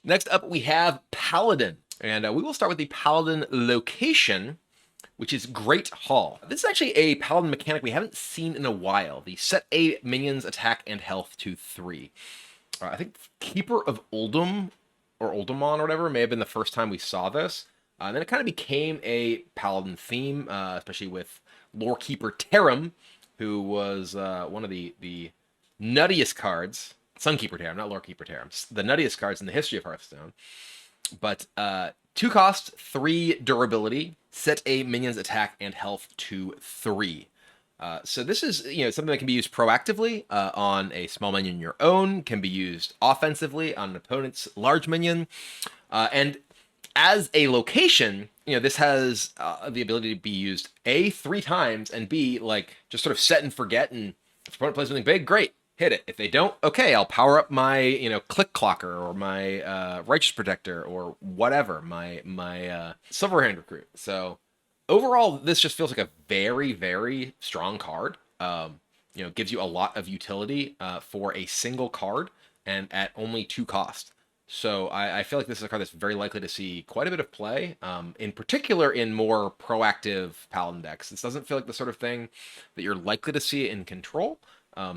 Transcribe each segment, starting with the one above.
Next up, we have Paladin. And we will start with the Paladin location, which is Great Hall. This is actually a Paladin mechanic we haven't seen in a while. The set a minions attack and health to 3. I think Keeper of Uldum, or Uldamon or whatever, may have been the first time we saw this. And then it kind of became a Paladin theme, especially with Lorekeeper Tarim, who was one of the nuttiest cards. Sunkeeper Tarim, not Lorekeeper Tarim. The nuttiest cards in the history of Hearthstone. But 2 cost, 3 durability, set a minion's attack and health to 3. So this is something that can be used proactively on a small minion your own, can be used offensively on an opponent's large minion, and as a location, this has the ability to be used A, 3 times, and B, like, just sort of set and forget, and if your opponent plays something big, great, hit it. If they don't, okay, I'll power up my, Click Clocker, or my Righteous Protector, or whatever, my Silverhand Recruit. So overall, this just feels like a very, very strong card. Gives you a lot of utility for a single card, and at only 2 cost. So I feel like this is a card that's very likely to see quite a bit of play, in particular in more proactive Paladin decks. This doesn't feel like the sort of thing that you're likely to see in Control,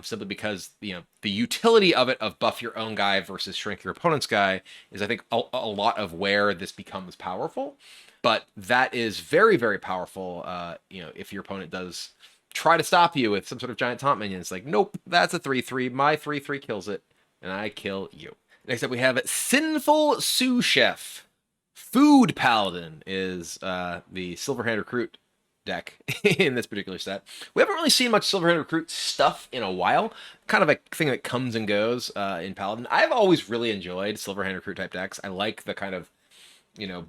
simply because the utility of it, of buff your own guy versus shrink your opponent's guy, is I think a lot of where this becomes powerful. But that is very, very powerful, if your opponent does try to stop you with some sort of giant taunt minion. It's like, nope, that's a 3/3. My 3/3 kills it, and I kill you. Next up, we have Sinful Sous Chef. Food Paladin is the Silverhand Recruit deck in this particular set. We haven't really seen much Silverhand Recruit stuff in a while. Kind of a thing that comes and goes in Paladin. I've always really enjoyed Silverhand Recruit type decks. I like the kind of,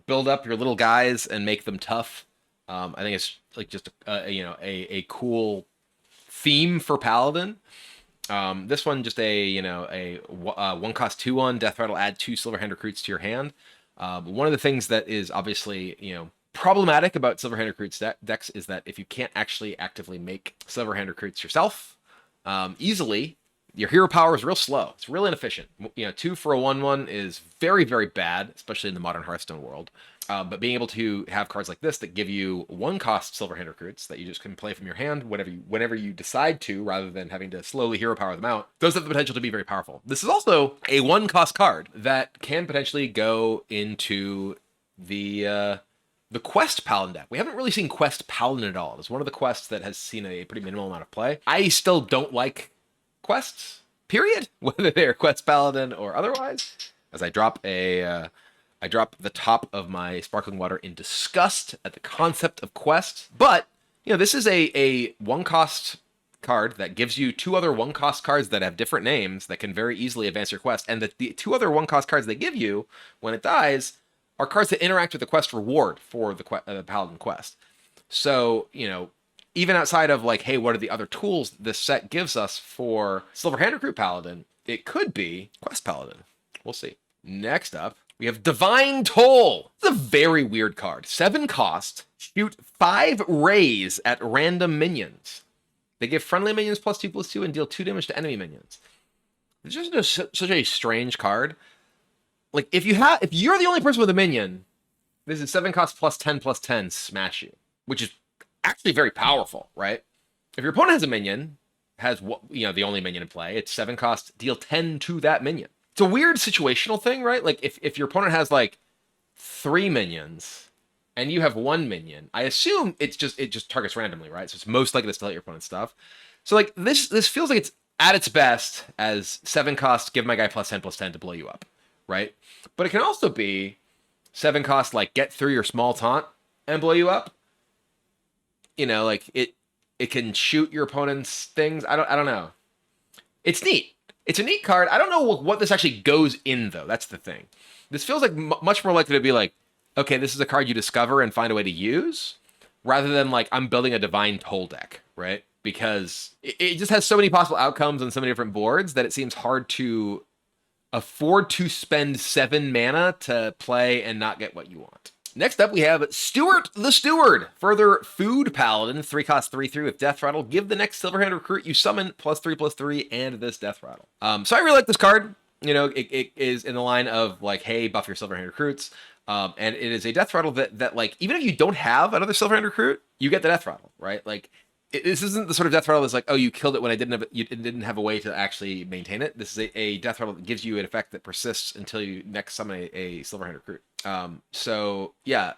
build up your little guys and make them tough. I think it's like just a cool theme for Paladin. This one, just a 1 cost 2/1 Death Rattle, add 2 Silverhand Recruits to your hand. One of the things that is obviously problematic about Silverhand Recruits decks is that if you can't actually actively make Silverhand Recruits yourself easily, your hero power is real slow. It's real inefficient. 2 for a 1/1 is very, very bad, especially in the modern Hearthstone world. But being able to have cards like this that give you 1 cost Silverhand Recruits that you just can play from your hand whenever you decide to, rather than having to slowly hero power them out, those have the potential to be very powerful. This is also a 1 cost card that can potentially go into the Quest Paladin deck. We haven't really seen Quest Paladin at all. It's one of the quests that has seen a pretty minimal amount of play. I still don't like quests, period, whether they're Quest Paladin or otherwise, as I drop the top of my sparkling water in disgust at the concept of quests. But, this is a 1 cost card that gives you 2 other 1 cost cards that have different names that can very easily advance your quest. And the 2 other 1 cost cards they give you when it dies are cards that interact with the quest reward for the Paladin quest. So, even outside of like, hey, what are the other tools this set gives us for Silverhand Recruit Paladin, it could be Quest Paladin. We'll see. Next up, we have Divine Toll. It's a very weird card. 7 cost, shoot 5 rays at random minions. They give friendly minions +2/+2 and deal 2 damage to enemy minions. It's just such a strange card. Like, if you're the only person with a minion, this is 7 cost +10/+10 smash you, which is actually very powerful, right? If your opponent has a minion, the only minion in play, it's 7 cost, deal 10 to that minion. It's a weird situational thing, right? Like, if your opponent has like 3 minions and you have 1 minion, I assume it just targets randomly, right? So it's most likely to still hit your opponent's stuff. So like this feels like it's at its best as 7 cost, give my guy +10/+10 to blow you up, right? But it can also be 7 cost, like, get through your small taunt and blow you up. Like it can shoot your opponent's things. I don't know. It's neat. It's a neat card. I don't know what this actually goes in, though. That's the thing. This feels like much more likely to be like, okay, this is a card you discover and find a way to use, rather than like, I'm building a Divine Toll deck, right? Because it just has so many possible outcomes on so many different boards that it seems hard to afford to spend 7 mana to play and not get what you want. Next up, we have Stuart the Steward. Further Food Paladin, 3 cost 3/3 with Death Rattle. Give the next Silverhand Recruit you summon +3/+3 and this Death Rattle. So I really like this card. You know, it is in the line of like, hey, buff your Silverhand recruits. And it is a death rattle that like, even if you don't have another Silverhand recruit, you get the death rattle, right? Like, this isn't the sort of death rattle that's like, oh, you killed it when I didn't have a way to actually maintain it. This is a death rattle that gives you an effect that persists until you next summon a Silverhand recruit. So yeah,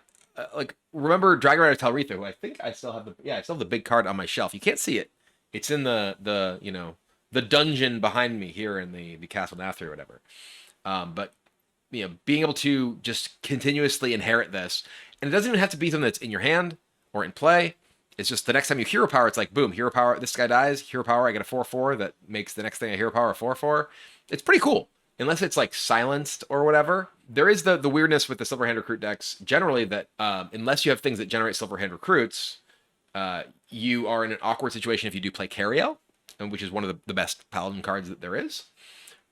like remember Dragon Rider Telretha, who I think I still have I still have the big card on my shelf. You can't see it. It's in the you know, the dungeon behind me here in the Castle Nathria or whatever. But you know, being able to just continuously inherit this, and it doesn't even have to be something that's in your hand or in play. It's just the next time you hero power, it's like, boom, hero power, this guy dies, hero power, I get a 4/4 that makes the next thing a hero power a 4/4. It's pretty cool. Unless it's like silenced or whatever. There is the weirdness with the Silverhand recruit decks generally that unless you have things that generate Silverhand recruits, you are in an awkward situation if you do play Carriel, which is one of the best Paladin cards that there is.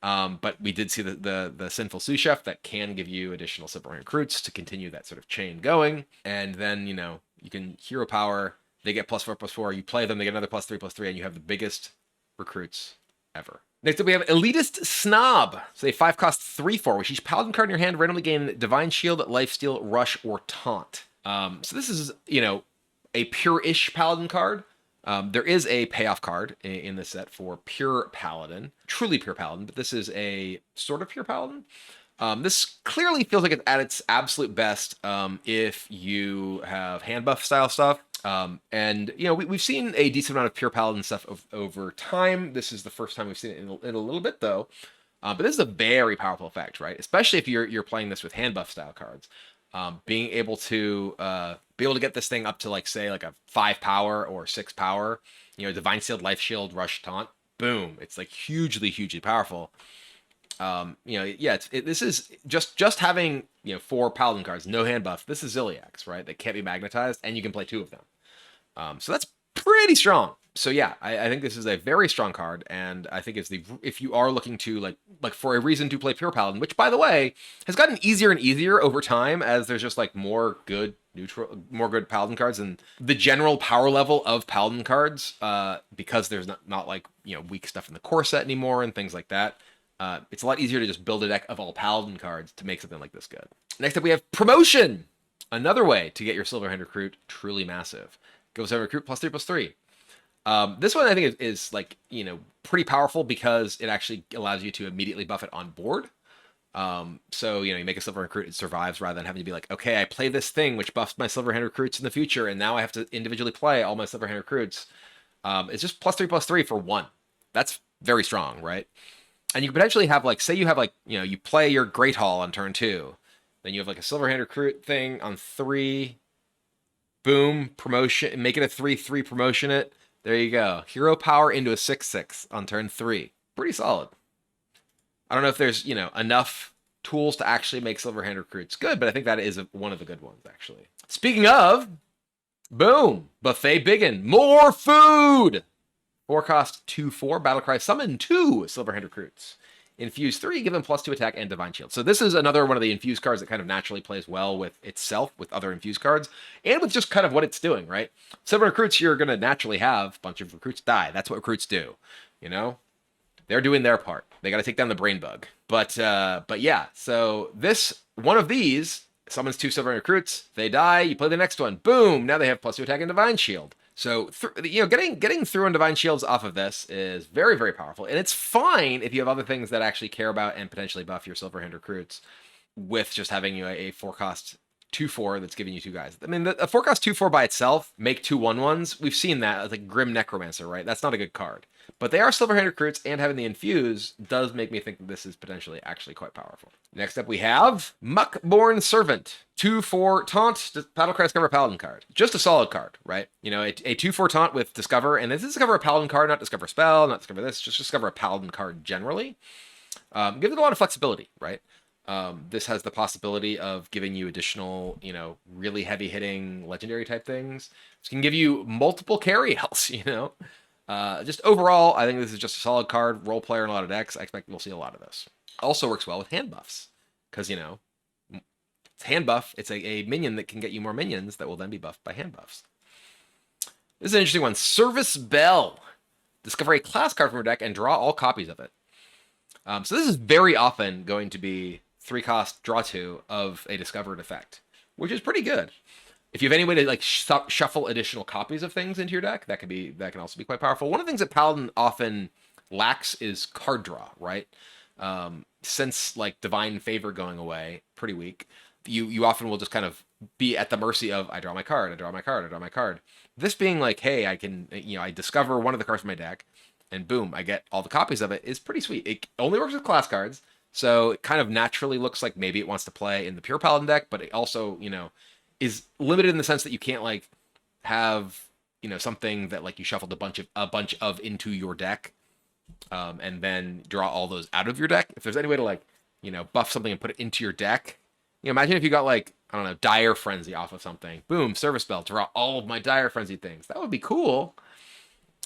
But we did see the Sinful Sous chef that can give you additional Silverhand recruits to continue that sort of chain going. And then, you know, you can hero power, they get +4/+4, you play them, they get another +3/+3, and you have the biggest recruits ever. Next up, we have Elitist Snob. So a 5-cost 3/4, which each Paladin card in your hand randomly gain Divine Shield, Lifesteal, Rush, or Taunt. So this is, you know, a pure-ish Paladin card. There is a payoff card in the set for Pure Paladin, truly Pure Paladin, but this is a sort of Pure Paladin. This clearly feels like it's at its absolute best if you have hand buff style stuff. And, you know, we've seen a decent amount of Pure Paladin stuff over time. This is the first time we've seen it in a little bit, though. But this is a very powerful effect, right? Especially if you're playing this with hand buff style cards. Being able to get this thing up to like, say, like a 5 power or 6 power, you know, Divine Shield, Life Shield, Rush, Taunt, boom. It's like hugely powerful. You know, yeah, this is just having, you know, 4 Paladin cards, no hand buff. This is Ziliax, right? They can't be magnetized, and you can play 2 of them. So that's pretty strong. So yeah, I think this is a very strong card, and I think it's if you are looking to like for a reason to play Pure Paladin, which by the way has gotten easier and easier over time as there's just like more good Paladin cards, and the general power level of Paladin cards, because there's not like, you know, weak stuff in the core set anymore and things like that. It's a lot easier to just build a deck of all Paladin cards to make something like this good. Next up, we have Promotion. Another way to get your Silverhand recruit truly massive. Goes over recruit +3/+3. This one I think is like, you know, pretty powerful because it actually allows you to immediately buff it on board. So, you know, you make a Silverhand recruit, it survives rather than having to be like, okay, I play this thing which buffs my Silverhand recruits in the future, and now I have to individually play all my Silverhand recruits. It's just +3/+3 for 1. That's very strong, right? And you can potentially have like, say you have like, you know, you play your Great Hall on turn 2. Then you have like a Silverhand recruit thing on 3. Boom, promotion, make it a 3/3, promotion it. There you go. Hero power into a 6/6 on turn 3. Pretty solid. I don't know if there's, you know, enough tools to actually make Silverhand recruits good, but I think that is one of the good ones, actually. Speaking of, boom, Buffet Biggin. More food! 4-cost 2/4, Battlecry, summon 2 Silverhand recruits. Infuse 3, give them +2 attack and Divine Shield. So this is another one of the infused cards that kind of naturally plays well with itself, with other infused cards, and with just kind of what it's doing, right? Silver recruits, you're going to naturally have a bunch of recruits die. That's what recruits do, you know? They're doing their part. They got to take down the brain bug. But yeah, so this, one of these, summons 2 Silver recruits, they die, you play the next one, boom, now they have +2 attack and Divine Shield. So, you know, getting through on Divine Shields off of this is very, very powerful. And it's fine if you have other things that actually care about and potentially buff your Silverhand recruits with just having, you know, a 4-cost 2/4 that's giving you 2 guys. I mean, a 4-cost 2/4 by itself, make 2 1/1s. We've seen that as like Grim Necromancer, right? That's not a good card. But they are Silverhand recruits, and having the infuse does make me think that this is potentially actually quite powerful. Next up, we have Muckborne Servant. 2/4 taunt, Battlecry Discover Paladin card. Just a solid card, right? You know, a 2/4 taunt with Discover, and this is Discover a Paladin card, not Discover a spell, not Discover this, just Discover a Paladin card generally. Gives it a lot of flexibility, right? This has the possibility of giving you additional, you know, really heavy-hitting legendary type things. This can give you multiple carry else, you know? Just overall, I think this is just a solid card, role player in a lot of decks. I expect we'll see a lot of this. Also works well with hand buffs, because, you know, it's hand buff. It's a minion that can get you more minions that will then be buffed by hand buffs. This is an interesting one. Service Bell. Discover a class card from your deck and draw all copies of it. So this is very often going to be 3-cost draw 2 of a discovered effect, which is pretty good. If you have any way to like shuffle additional copies of things into your deck, that can also be quite powerful. One of the things that Paladin often lacks is card draw, right? Since like Divine Favor going away, pretty weak, you often will just kind of be at the mercy of I draw my card, I draw my card, I draw my card. This being like, hey, I can, I discover one of the cards from my deck, and boom, I get all the copies of it, is pretty sweet. It only works with class cards, so it kind of naturally looks like maybe it wants to play in the pure Paladin deck, but it also, is limited in the sense that you can't like have something that like you shuffled a bunch of into your deck, and then draw all those out of your deck. If there's any way to like buff something and put it into your deck, imagine if you got like I don't know Dire Frenzy off of something, boom, service spell, draw all of my Dire Frenzy things. That would be cool.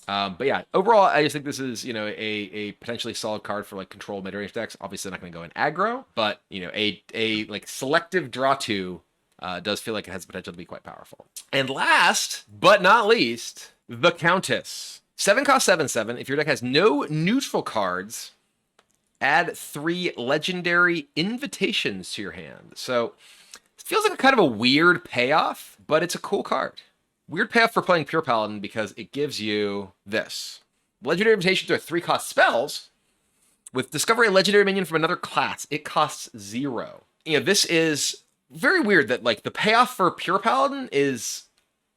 But yeah, overall, I just think this is a potentially solid card for like control mid-range decks. Obviously, not going to go in aggro, but a like selective draw 2 does feel like it has the potential to be quite powerful. And last but not least, the Countess. 7-cost 7/7. If your deck has no neutral cards, add 3 legendary invitations to your hand. So it feels like a kind of a weird payoff, but it's a cool card. Weird payoff for playing Pure Paladin because it gives you this. Legendary invitations are 3-cost spells. With discover a legendary minion from another class, it costs 0. This is very weird that like the payoff for Pure Paladin is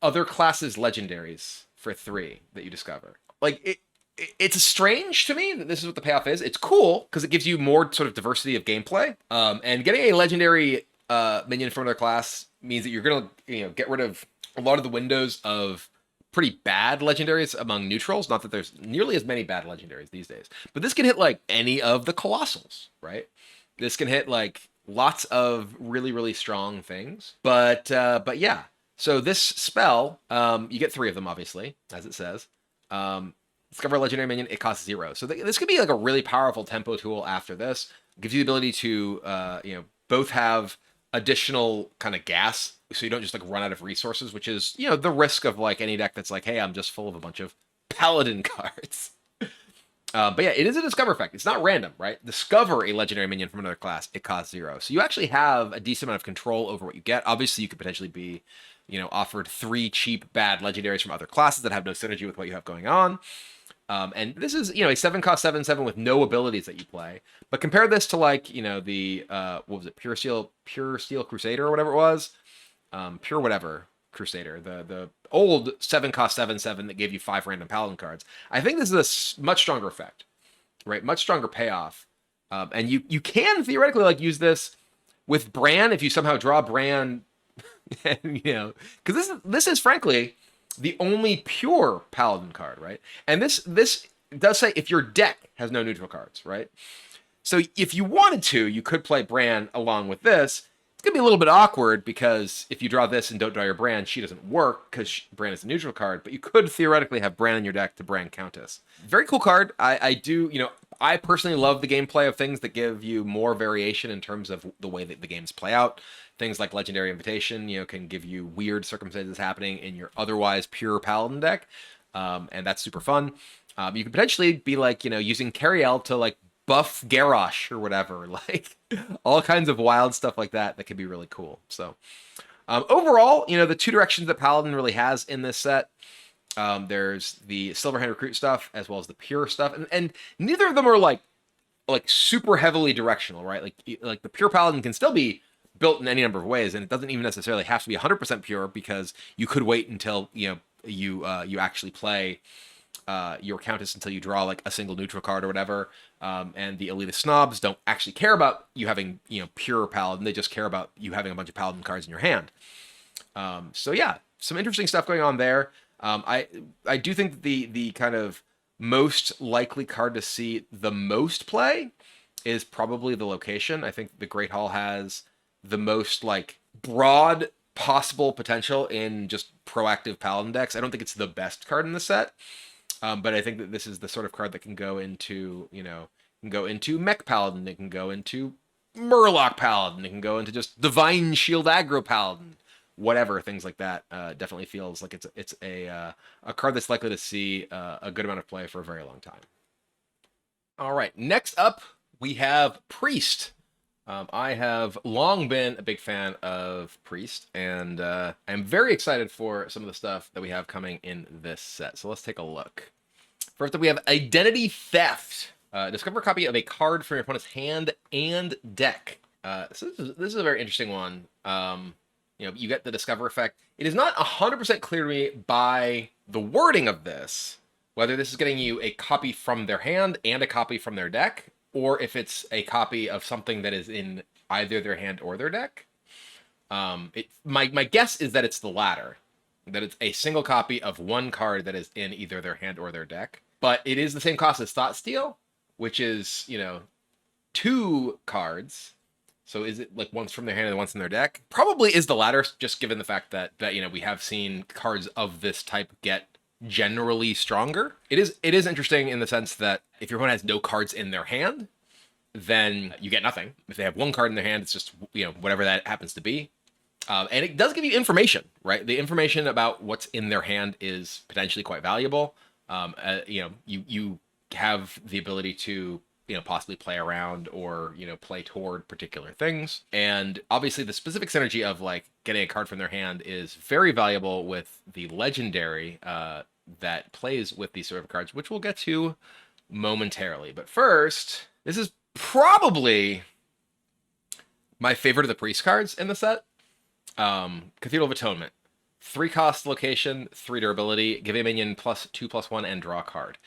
other classes legendaries for 3 that you discover. Like it's strange to me that this is what the payoff is. It's cool because it gives you more sort of diversity of gameplay. And getting a legendary minion from another class means that you're gonna get rid of a lot of the windows of pretty bad legendaries among neutrals. Not that there's nearly as many bad legendaries these days, but this can hit like any of the colossals, right? This can hit like lots of really, really strong things. But yeah. So this spell, you get 3 of them, obviously, as it says. Discover a legendary minion, it costs 0. So this could be like a really powerful tempo tool after this. It gives you the ability to, both have additional kind of gas, so you don't just like run out of resources, which is, the risk of like any deck that's like, hey, I'm just full of a bunch of Paladin cards. But yeah, it is a discover effect. It's not random, right? Discover a legendary minion from another class, it costs 0. So you actually have a decent amount of control over what you get. Obviously, you could potentially be, offered 3 cheap bad legendaries from other classes that have no synergy with what you have going on. And this is, a 7-cost 7/7 with no abilities that you play. But compare this to like, the what was it, Pure Steel Crusader or whatever it was, Pure whatever Crusader, the old 7-cost 7/7 that gave you 5 random Paladin cards. I think this is a much stronger effect, right? Much stronger payoff. And you can theoretically like use this with Bran if you somehow draw Bran, because this is frankly the only pure Paladin card, right? And this does say if your deck has no neutral cards, right? So if you wanted to, you could play Bran along with this. It's going to be a little bit awkward because if you draw this and don't draw your Bran, she doesn't work because Bran is a neutral card, but you could theoretically have Bran in your deck to Bran Countess. Very cool card. I do, I personally love the gameplay of things that give you more variation in terms of the way that the games play out. Things like Legendary Invitation, can give you weird circumstances happening in your otherwise pure Paladin deck, and that's super fun. You could potentially be like, using Cariel to like buff Garrosh or whatever, like all kinds of wild stuff like that could be really cool. So overall, the 2 directions that Paladin really has in this set, there's the Silverhand Recruit stuff as well as the pure stuff, and neither of them are like super heavily directional, right? Like the pure Paladin can still be built in any number of ways, and it doesn't even necessarily have to be 100% pure because you could wait until you actually play your Countess until you draw like a single neutral card or whatever. And the elitist snobs don't actually care about you having pure Paladin; they just care about you having a bunch of Paladin cards in your hand. So yeah, some interesting stuff going on there. I do think that the kind of most likely card to see the most play is probably the location. I think the Great Hall has the most like broad possible potential in just proactive Paladin decks. I don't think it's the best card in the set, but I think that this is the sort of card that can go into Mech Paladin, it can go into Murloc Paladin, it can go into just Divine Shield Aggro Paladin, whatever, things like that. Definitely feels like it's a card that's likely to see a good amount of play for a very long time. All right, next up, we have Priest. I have long been a big fan of Priest, and I'm very excited for some of the stuff that we have coming in this set. So let's take a look. First up, we have Identity Theft. Discover a copy of a card from your opponent's hand and deck. So this is a very interesting one. You get the Discover effect. It is not 100% clear to me by the wording of this, whether this is getting you a copy from their hand and a copy from their deck, or if it's a copy of something that is in either their hand or their deck. My guess is that it's the latter, that it's a single copy of one card that is in either their hand or their deck. But it is the same cost as Thoughtsteal, which is, 2 cards. So is it like one's from their hand and one's in their deck? Probably is the latter, just given the fact that we have seen cards of this type get generally stronger. It is interesting in the sense that if your opponent has no cards in their hand, then you get nothing. If they have one card in their hand, it's just whatever that happens to be. And it does give you information, right? The information about what's in their hand is potentially quite valuable. You have the ability to possibly play around or play toward particular things. And obviously the specific synergy of like getting a card from their hand is very valuable with the legendary that plays with these sort of cards, which we'll get to momentarily. But first, this is probably my favorite of the priest cards in the set. Cathedral of Atonement. 3 cost location, 3 durability, give a minion +2/+1 and draw a card.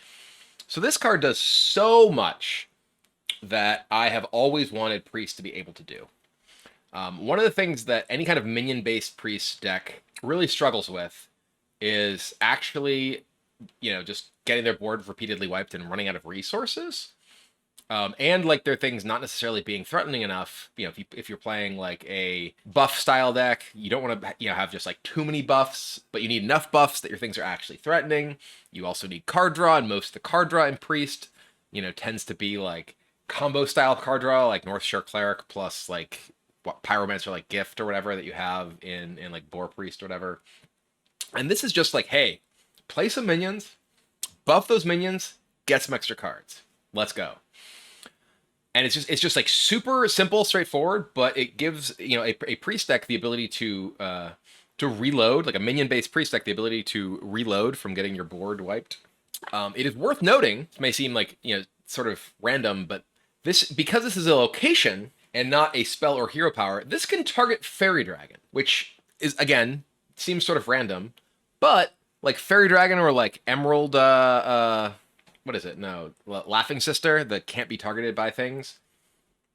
So this card does so much that I have always wanted Priest to be able to do. One of the things that any kind of minion-based Priest deck really struggles with is actually, just getting their board repeatedly wiped and running out of resources. And like their things not necessarily being threatening enough. If you're playing like a buff style deck, you don't want to have just like too many buffs, but you need enough buffs that your things are actually threatening. You also need card draw, and most of the card draw in Priest, tends to be like combo style card draw, like Northshire Cleric plus like Pyromancer, like Gift or whatever that you have in like Boar Priest or whatever. And this is just like, hey, play some minions, buff those minions, get some extra cards. Let's go. And it's just like super simple, straightforward, but it gives a priest deck the ability to reload, like a minion-based priest deck, the ability to reload from getting your board wiped. It is worth noting, it may seem like sort of random, but because this is a location and not a spell or hero power, this can target Fairy Dragon, which is again seems sort of random, but like Fairy Dragon or like Emerald. What is it? No, Laughing Sister that can't be targeted by things.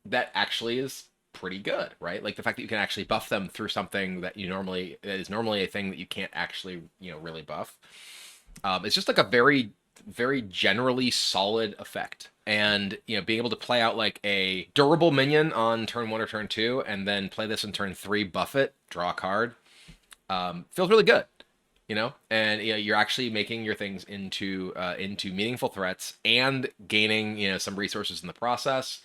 That actually is pretty good, right? Like the fact that you can actually buff them through something that is normally a thing that you can't actually, really buff. It's just like a very, very generally solid effect. And, being able to play out like a durable minion on turn 1 or turn 2, and then play this in turn 3, buff it, draw a card, feels really good. And you're actually making your things into meaningful threats and gaining some resources in the process.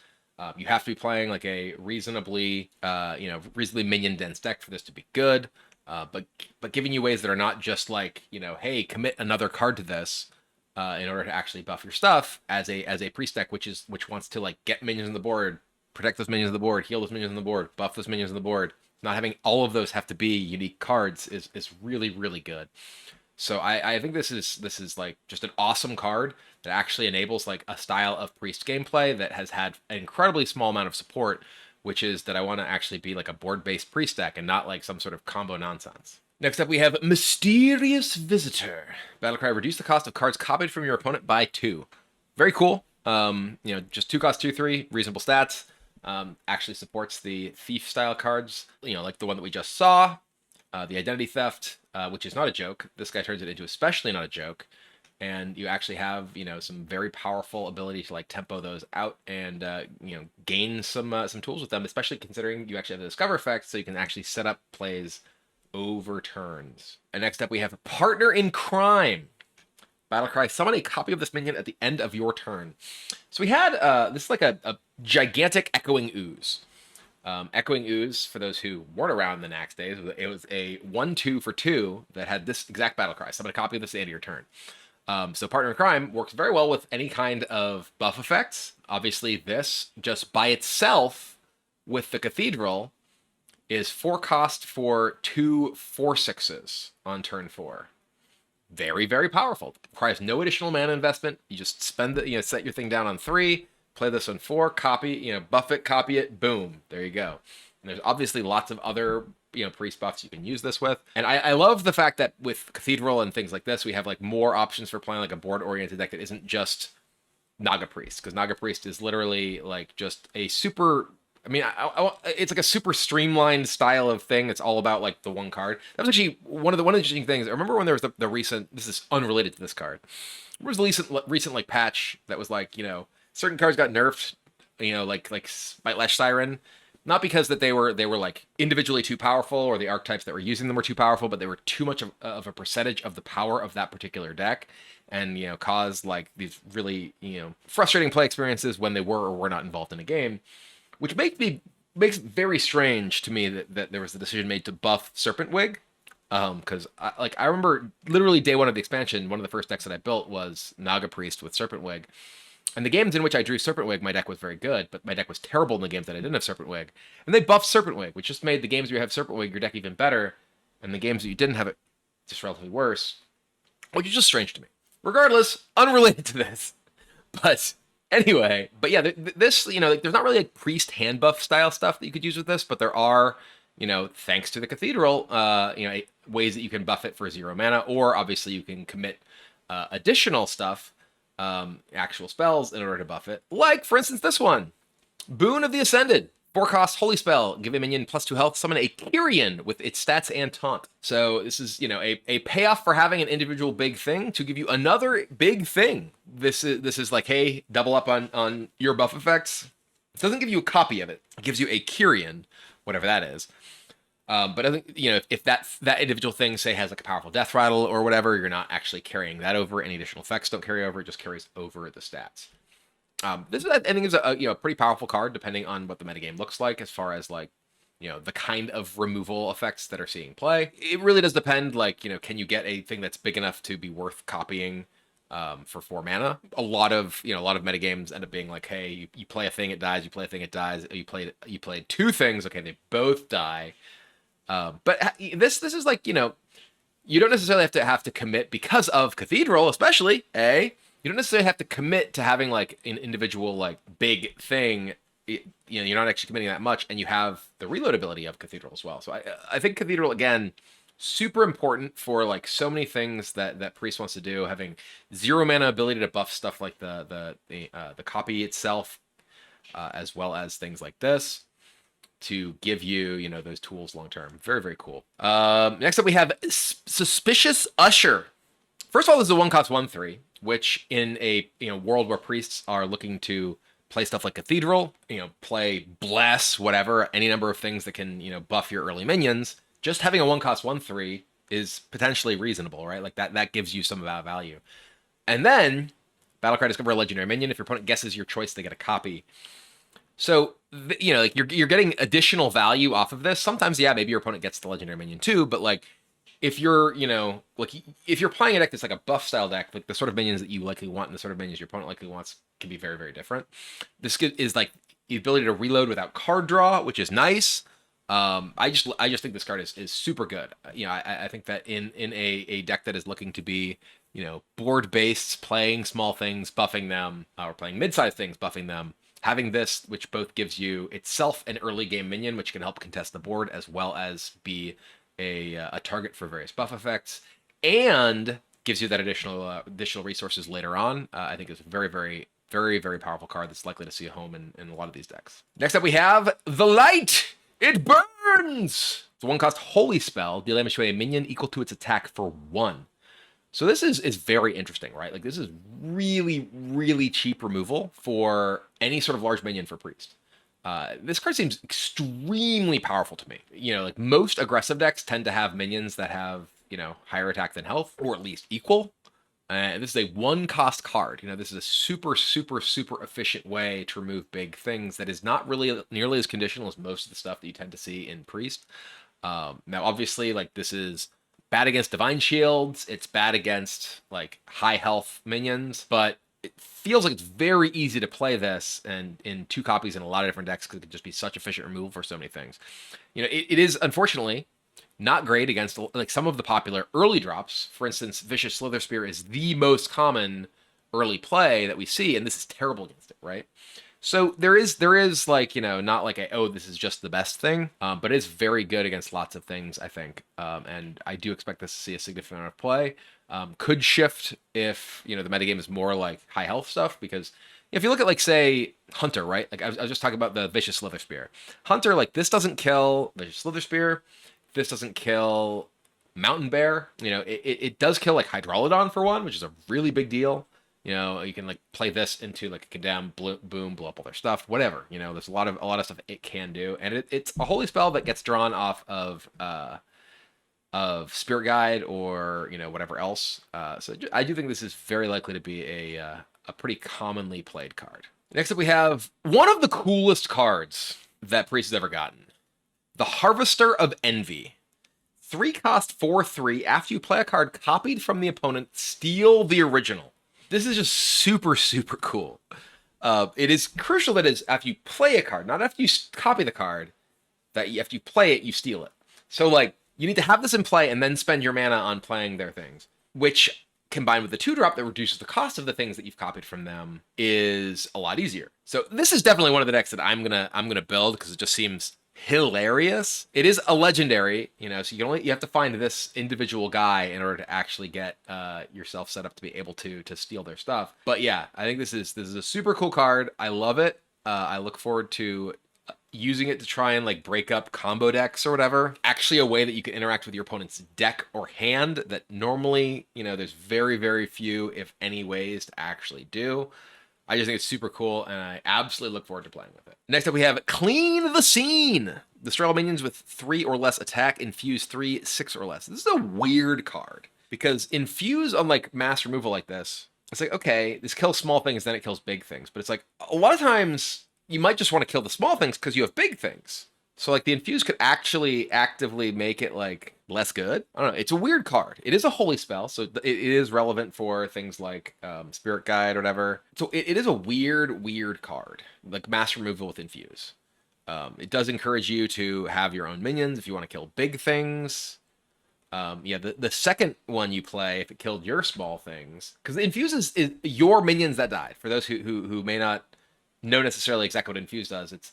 You have to be playing like a reasonably minion dense deck for this to be good. But giving you ways that are not just like hey, commit another card to this in order to actually buff your stuff as a priest deck, which wants to like get minions on the board, protect those minions on the board, heal those minions on the board, buff those minions on the board. Not having all of those have to be unique cards is really, really good. So I think this is like just an awesome card that actually enables like a style of priest gameplay that has had an incredibly small amount of support, which is that I want to actually be like a board-based priest deck and not like some sort of combo nonsense. Next up, we have Mysterious Visitor. Battlecry, reduce the cost of cards copied from your opponent by 2. Very cool. Just 2 cost 2/3, reasonable stats. Actually supports the thief style cards, like the one that we just saw, the identity theft, which is not a joke. This guy turns it into especially not a joke, and you actually have some very powerful ability to like tempo those out and gain some tools with them, especially considering you actually have the discover effect, so you can actually set up plays over turns. And next up we have Partner in Crime. Battlecry, summon a copy of this minion at the end of your turn. So we had this is like a gigantic Echoing Ooze. Echoing Ooze, for those who weren't around in the Nax days, it was a 1/2 for 2 that had this exact Battlecry. Summon a copy of this at the end of your turn. So Partner in Crime works very well with any kind of buff effects. Obviously, this just by itself with the Cathedral is 4 cost for 2 4/6s on turn 4. Very, very powerful. Requires no additional mana investment. You just spend the, set your thing down on 3, play this on 4, copy, buff it, copy it, boom, there you go. And there's obviously lots of other, priest buffs you can use this with. And I love the fact that with Cathedral and things like this, we have like more options for playing like a board-oriented deck that isn't just Naga Priest, because Naga Priest is literally like just a super. I mean, it's like a super streamlined style of thing. It's all about like the one card. That was actually one of the interesting things. I remember when there was the recent. This is unrelated to this card. There was the recent like patch that was like certain cards got nerfed. Like Spitelash Siren, not because that they were like individually too powerful or the archetypes that were using them were too powerful, but they were too much of a percentage of the power of that particular deck, and caused like these really frustrating play experiences when they were or were not involved in a game. Which makes it very strange to me that there was the decision made to buff Serpent Wig, because I remember literally day one of the expansion, one of the first decks that I built was Naga Priest with Serpent Wig, and the games in which I drew Serpent Wig, my deck was very good, but my deck was terrible in the games that I didn't have Serpent Wig, and they buffed Serpent Wig, which just made the games where you have Serpent Wig your deck even better, and the games that you didn't have it just relatively worse, which is just strange to me. Regardless, unrelated to this, but. Anyway, but yeah, this, like, there's not really like priest hand buff style stuff that you could use with this, but there are, thanks to the Cathedral, ways that you can buff it for 0 mana, or obviously you can commit additional stuff, actual spells in order to buff it. Like, for instance, this one, Boon of the Ascended. 4 cost holy spell, give a minion +2 health, summon a Kyrian with its stats and taunt. So this is, a payoff for having an individual big thing to give you another big thing. This is like, hey, double up on your buff effects. It doesn't give you a copy of it. It gives you a Kyrian, whatever that is. But I think, if that individual thing, say, has like a powerful death rattle or whatever, you're not actually carrying that over. Any additional effects don't carry over. It just carries over the stats. This I think is a pretty powerful card depending on what the metagame looks like as far as like the kind of removal effects that are seeing play. It really does depend. Like can you get a thing that's big enough to be worth copying for 4 mana? A lot of metagames end up being like, hey, you play a thing, it dies. You play a thing, it dies. You played 2 things. Okay, they both die. But this is like you don't necessarily have to commit because of Cathedral, especially You don't necessarily have to commit to having like an individual like big thing. You're not actually committing that much, and you have the reload ability of Cathedral as well. So I think Cathedral, again, super important for like so many things that Priest wants to do. Having 0 mana ability to buff stuff like the copy itself, as well as things like this to give you those tools long term. Very, very cool. Next up we have Suspicious Usher. First of all, this is a 1 cost 1/3. Which in a world where priests are looking to play stuff like Cathedral, play Bless, whatever, any number of things that can buff your early minions, just having a 1 cost 1/3 is potentially reasonable, right? Like that gives you some value. And then Battlecry, discover a legendary minion. If your opponent guesses your choice, they get a copy. So like you're getting additional value off of this. Sometimes, yeah, maybe your opponent gets the legendary minion too, but like. If you're, if you're playing a deck that's like a buff style deck, like the sort of minions that you likely want and the sort of minions your opponent likely wants can be very, very different. This is like the ability to reload without card draw, which is nice. I just think this card is super good. I think that in a deck that is looking to be, board based, playing small things, buffing them, or playing mid-sized things, buffing them. Having this, which both gives you itself an early game minion, which can help contest the board, as well as be a target for various buff effects, and gives you that additional resources later on. I think is a very, very, very, very powerful card that's likely to see a home in a lot of these decks. Next up, we have The Light. It burns. It's a 1 cost holy spell. Deal damage to a minion equal to its attack for 1. So this is very interesting, right? Like this is really, really cheap removal for any sort of large minion for priest. This card seems extremely powerful to me. Like most aggressive decks tend to have minions that have, higher attack than health, or at least equal. This is a 1 cost card. This is a super, super, super efficient way to remove big things that is not really nearly as conditional as most of the stuff that you tend to see in Priest. Now, obviously, like this is bad against Divine Shields. It's bad against like high health minions, but it feels like it's very easy to play this and in 2 copies in a lot of different decks because it can just be such efficient removal for so many things. You know, it is unfortunately not great against like some of the popular early drops. For instance, Vicious Slither Spear is the most common early play that we see, and this is terrible against it, right? So there is like, you know, not like this is just the best thing, but it's very good against lots of things, I think. And I do expect this to see a significant amount of play. Could shift if, you know, the metagame is more like high health stuff, because if you look at like, say, Hunter, right? Like I was just talking about the Vicious Slither Spear. Hunter, like this doesn't kill Vicious Slither Spear. This doesn't kill Mountain Bear. You know, it does kill like Hydrolodon for one, which is a really big deal. You know, you can like play this into like a condemn, boom, blow up all their stuff, whatever. You know, there's a lot of stuff it can do, and it's a holy spell that gets drawn off of Spirit Guide or, you know, whatever else. So I do think this is very likely to be a pretty commonly played card. Next up, we have one of the coolest cards that Priest has ever gotten, the Harvester of Envy. 3 cost 4/3. After you play a card copied from the opponent, steal the original. This is just super, super cool. It is crucial that it's after you play a card, not after you copy the card, that after you play it, you steal it. So, like, you need to have this in play and then spend your mana on playing their things, which, combined with the 2-drop that reduces the cost of the things that you've copied from them, is a lot easier. So this is definitely one of the decks that I'm gonna build because it just seems hilarious. It is a legendary, you know, so you have to find this individual guy in order to actually get yourself set up to be able to steal their stuff. But yeah, I think this is a super cool card. I love it. I look forward to using it to try and like break up combo decks or whatever. Actually, a way that you can interact with your opponent's deck or hand that normally, you know, there's very, very few, if any, ways to actually do. I just think it's super cool, and I absolutely look forward to playing with it. Next up, we have Clean the Scene. Destroy all minions with 3 or less attack, infuse 3, 6 or less. This is a weird card, because infuse on like mass removal like this, it's like, okay, this kills small things, then it kills big things. But it's like, a lot of times, you might just want to kill the small things because you have big things. So like the infuse could actually actively make it like less good. I don't know. It's a weird card. It is a holy spell, so it is relevant for things like Spirit Guide or whatever. So it is a weird card, like mass removal with infuse. It does encourage you to have your own minions if you want to kill big things. Yeah, the second one you play, if it killed your small things, because the infuse is your minions that died. For those who may not know necessarily exactly what infuse does, it's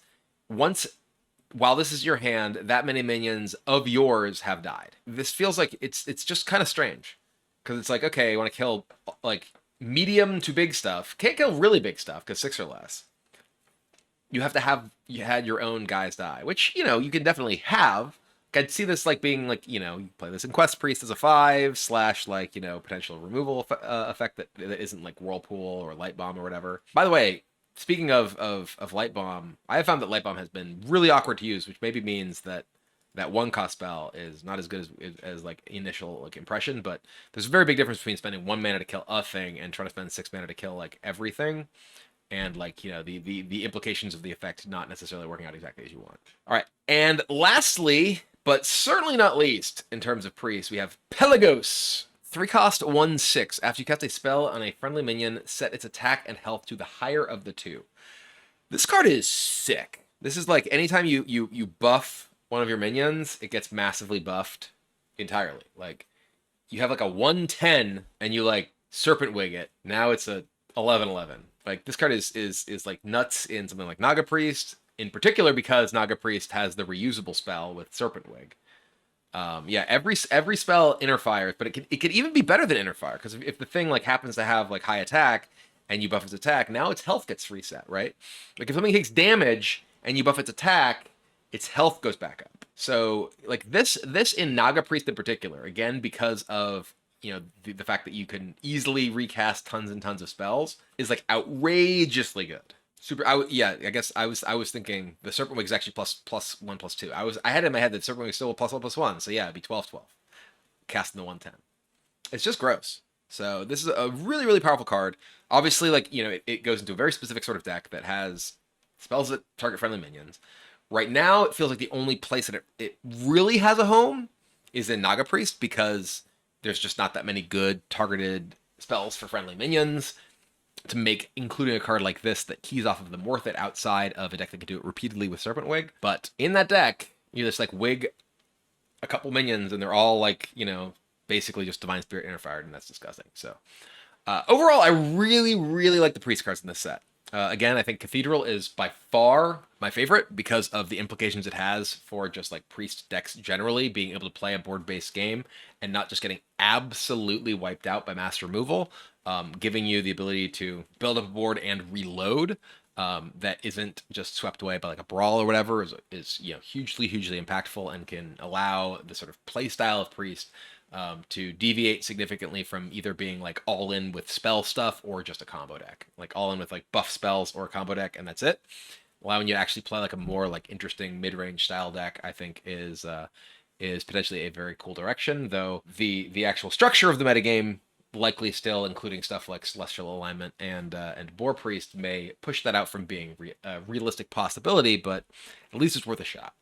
while this is your hand, that many minions of yours have died. This feels like it's just kind of strange, because it's like, okay, you want to kill like medium to big stuff. Can't kill really big stuff because 6 or less. You have to have your own guys die, which, you know, you can definitely have. I'd see this like being like, you know, you play this in Quest Priest as a 5/ like, you know, potential removal effect that isn't like Whirlpool or Light Bomb or whatever. By the way, speaking of Light Bomb, I have found that Light Bomb has been really awkward to use, which maybe means that 1-cost spell is not as good as like initial like impression, but there's a very big difference between spending 1 mana to kill a thing and trying to spend 6 mana to kill like everything. And like, you know, the implications of the effect not necessarily working out exactly as you want. All right, and lastly, but certainly not least, in terms of Priest, we have Pelagos. 3 cost 1/6. After you cast a spell on a friendly minion, set its attack and health to the higher of the 2. This card is sick. This is like anytime you buff one of your minions, it gets massively buffed entirely. Like, you have like a 1/10 and you like Serpent Wig it. Now it's a 11/11. Like, this card is like nuts in something like Naga Priest, in particular because Naga Priest has the reusable spell with Serpent Wig. Yeah, every spell interfires, but it could even be better than interfire, because if the thing like happens to have like high attack and you buff its attack, now its health gets reset, right? Like if something takes damage and you buff its attack, its health goes back up. So like this in Naga Priest in particular, again because of, you know, the fact that you can easily recast tons and tons of spells, is like outrageously good. Super. I guess I was thinking the Serpent Wig is actually +1/+2. I had in my head that Serpent Wig is still a +1/+1. So yeah, it'd be 12/12. Casting the 1/10. It's just gross. So this is a really, really powerful card. Obviously, like, you know, it goes into a very specific sort of deck that has spells that target friendly minions. Right now, it feels like the only place that it really has a home is in Naga Priest, because there's just not that many good targeted spells for friendly minions to make, including a card like this that keys off of them worth it outside of a deck that can do it repeatedly with Serpent Wig. But in that deck, you just like wig a couple minions and they're all like, basically just Divine Spirit Interfired, and that's disgusting. So overall, I really, really like the Priest cards in this set. Again, I think Cathedral is by far my favorite because of the implications it has for just like Priest decks generally, being able to play a board-based game and not just getting absolutely wiped out by mass removal, giving you the ability to build up a board and reload that isn't just swept away by like a brawl or whatever is hugely, hugely impactful and can allow the sort of play style of Priest to deviate significantly from either being like all in with spell stuff or just a combo deck, like all in with like buff spells or a combo deck, and that's it. Allowing you to actually play like a more like interesting mid-range style deck, I think is potentially a very cool direction. Though the actual structure of the metagame, likely still including stuff like Celestial Alignment and Boar Priest, may push that out from being a realistic possibility, but at least it's worth a shot.